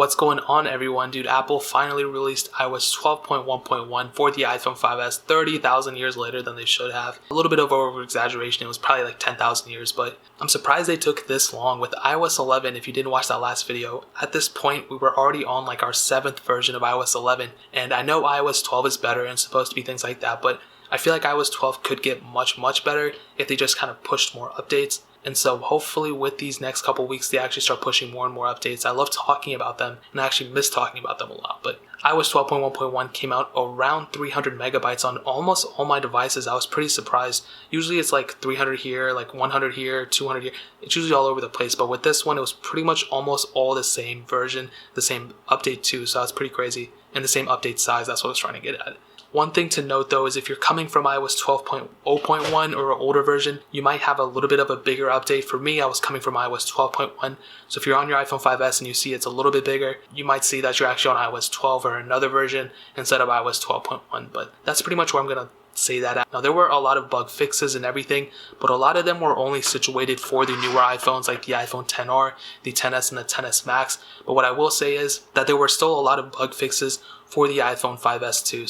What's going on, everyone? Dude, Apple finally released iOS 12.1.1 for the iPhone 5S 30,000 years later than they should have. A little bit of over-exaggeration, it was probably like 10,000 years, but I'm surprised they took this long. With iOS 11, if you didn't watch that last video, at this point we were already on like our 7th version of iOS 11, and I know iOS 12 is better and supposed to be things like that, but I feel like iOS 12 could get much better if they just kind of pushed more updates. And so hopefully with these next couple weeks, they actually start pushing more and more updates. I love talking about them, and I actually miss talking about them a lot. But iOS 12.1.1 came out around 300 megabytes on almost all my devices. I was pretty surprised. Usually it's like 300 here, like 100 here, 200 here. It's usually all over the place. But with this one, it was pretty much almost all the same version, the same update too. So that's pretty crazy. And the same update size, that's what I was trying to get at. One thing to note though is if you're coming from iOS 12.0.1 or an older version, you might have a little bit of a bigger update. For me, I was coming from iOS 12.1. So if you're on your iPhone 5S and you see it's a little bit bigger, you might see that you're actually on iOS 12 or another version instead of iOS 12.1. But that's pretty much where I'm going to say that at. Now, there were a lot of bug fixes and everything, but a lot of them were only situated for the newer iPhones like the iPhone XR, the XS, and the XS Max. But what I will say is that there were still a lot of bug fixes for the iPhone 5S too.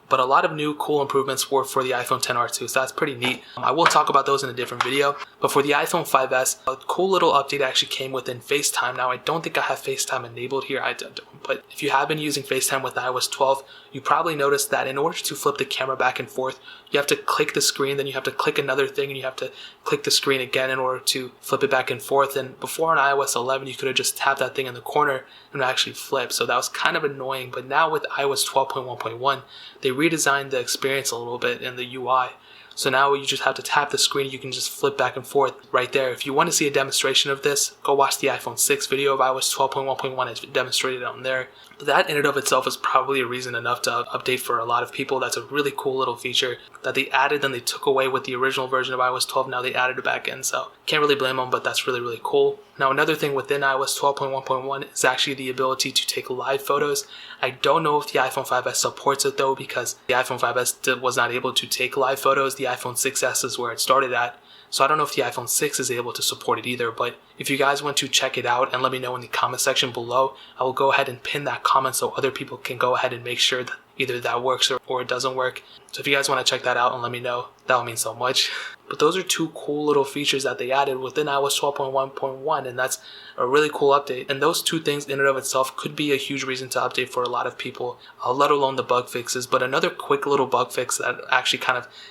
But a lot of new cool improvements were for the iPhone XR too, so that's pretty neat. I will talk about those in a different video. But for the iPhone 5S, a cool little update actually came within FaceTime. Now, I don't think I have FaceTime enabled here, I don't. But if you have been using FaceTime with iOS 12, you probably noticed that in order to flip the camera back and forth, you have to click the screen, then you have to click another thing, and you have to click the screen again in order to flip it back and forth. And before on iOS 11, you could have just tapped that thing in the corner and it actually flip. So that was kind of annoying. But now with iOS 12.1.1, they redesigned the experience a little bit in the UI. So now you just have to tap the screen, you can just flip back and forth right there. If you want to see a demonstration of this, go watch the iPhone 6 video of iOS 12.1.1. It's demonstrated on there. But that in and of itself is probably a reason enough to update for a lot of people. That's a really cool little feature that they added, then they took away with the original version of iOS 12. Now they added it back in, so can't really blame them, but that's really cool. Now, another thing within iOS 12.1.1 is actually the ability to take live photos. I don't know if the iPhone 5S supports it though, because the iPhone 5S was not able to take live photos. The iPhone 6S is where it started at. So I don't know if the iPhone 6 is able to support it either, but if you guys want to check it out and let me know in the comment section below, I will go ahead and pin that comment so other people can go ahead and make sure that either that works or it doesn't work. So if you guys want to check that out and let me know, that would mean so much. But those are two cool little features that they added within iOS 12.1.1, and that's a really cool update. And those two things in and of itself could be a huge reason to update for a lot of people, let alone the bug fixes. But another quick little bug fix that actually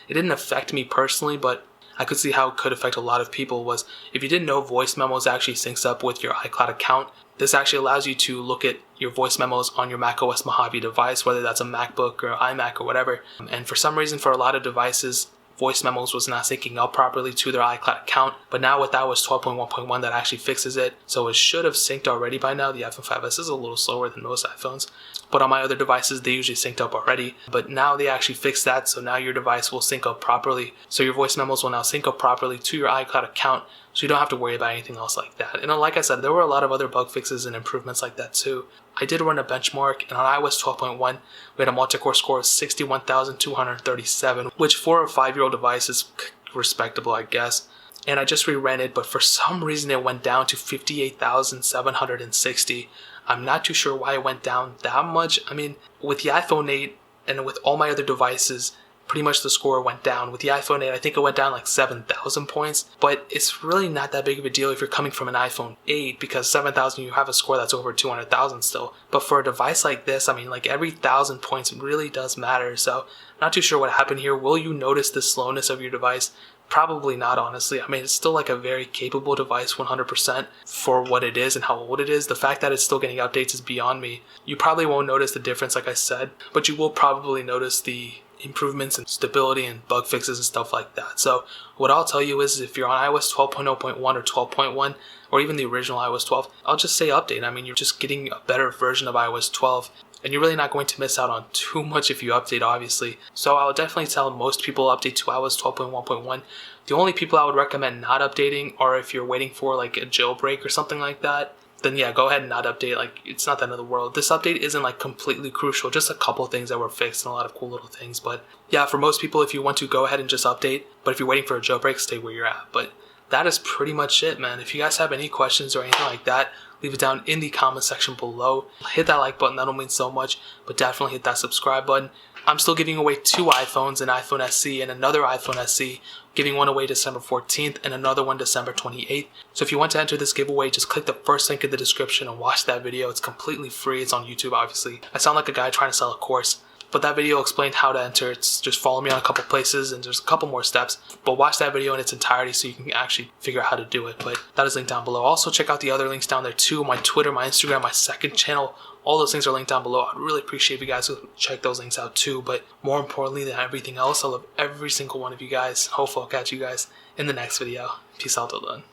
it didn't affect me personally, but I could see how it could affect a lot of people was, if you didn't know, voice memos actually syncs up with your iCloud account. This actually allows you to look at your voice memos on your macOS Mojave device, whether that's a MacBook or iMac or whatever. And for some reason, for a lot of devices, voice memos was not syncing up properly to their iCloud account. But now with iOS 12.1.1, that actually fixes it. So it should have synced already by now. The iPhone 5S is a little slower than most iPhones. But on my other devices, they usually synced up already. But now they actually fixed that, so now your device will sync up properly. So your voice memos will now sync up properly to your iCloud account, so you don't have to worry about anything else like that. And like I said, there were a lot of other bug fixes and improvements like that too. I did run a benchmark, and on iOS 12.1, we had a multi-core score of 61,237, which for a 5-year-old device is respectable, I guess. And I just reran it, but for some reason it went down to 58,760. I'm not too sure why it went down that much. I mean, with the iPhone 8 and with all my other devices, pretty much the score went down. With the iPhone 8, I think it went down like 7,000 points, but it's really not that big of a deal if you're coming from an iPhone 8, because 7,000, you have a score that's over 200,000 still. But for a device like this, I mean, like every 1,000 points really does matter. So not too sure what happened here. Will you notice the slowness of your device? Probably not, honestly. I mean, it's still like a very capable device 100% for what it is and how old it is. The fact that it's still getting updates is beyond me. You probably won't notice the difference, like I said, but you will probably notice the improvements in stability and bug fixes and stuff like that. So what I'll tell you is, if you're on iOS 12.0.1 or 12.1 or even the original iOS 12, I'll just say update. I mean, you're just getting a better version of iOS 12, and you're really not going to miss out on too much if you update, obviously. So I would definitely tell most people update to iOS 12.1.1. The only people I would recommend not updating are if you're waiting for like a jailbreak or something like that. Then yeah, go ahead and not update. Like, it's not the end of the world. This update isn't like completely crucial, just a couple of things that were fixed and a lot of cool little things. But yeah, for most people, if you want to, go ahead and just update. But if you're waiting for a jailbreak, stay where you're at. But that is pretty much it, man. If you guys have any questions or anything like that, leave it down in the comment section below. Hit that like button, that'll mean so much, but definitely hit that subscribe button. I'm still giving away 2 iPhones, an iPhone SE and another iPhone SE, giving one away December 14th and another one December 28th. So if you want to enter this giveaway, just click the first link in the description and watch that video. It's completely free. It's on YouTube, obviously. I sound like a guy trying to sell a course, but that video explained how to enter. It's just follow me on a couple places and there's a couple more steps, but watch that video in its entirety so you can actually figure out how to do it. But that is linked down below. Also check out the other links down there too, my Twitter, my Instagram, my second channel. All those things are linked down below. I'd really appreciate if you guys would check those links out too. But more importantly than everything else, I love every single one of you guys. Hopefully I'll catch you guys in the next video. Peace out till then.